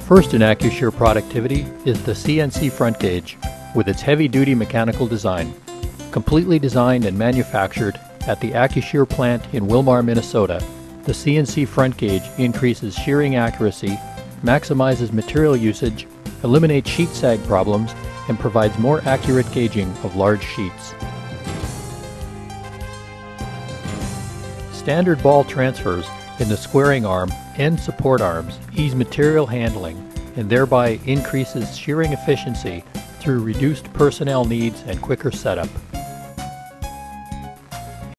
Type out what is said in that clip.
First in Accurshear productivity is the CNC front gauge with its heavy-duty mechanical design. Completely designed and manufactured at the Accurshear plant in Wilmar, Minnesota, the CNC front gauge increases shearing accuracy, maximizes material usage, eliminates sheet sag problems, and provides more accurate gauging of large sheets. Standard ball transfers in the squaring arm and support arms ease material handling and thereby increases shearing efficiency through reduced personnel needs and quicker setup.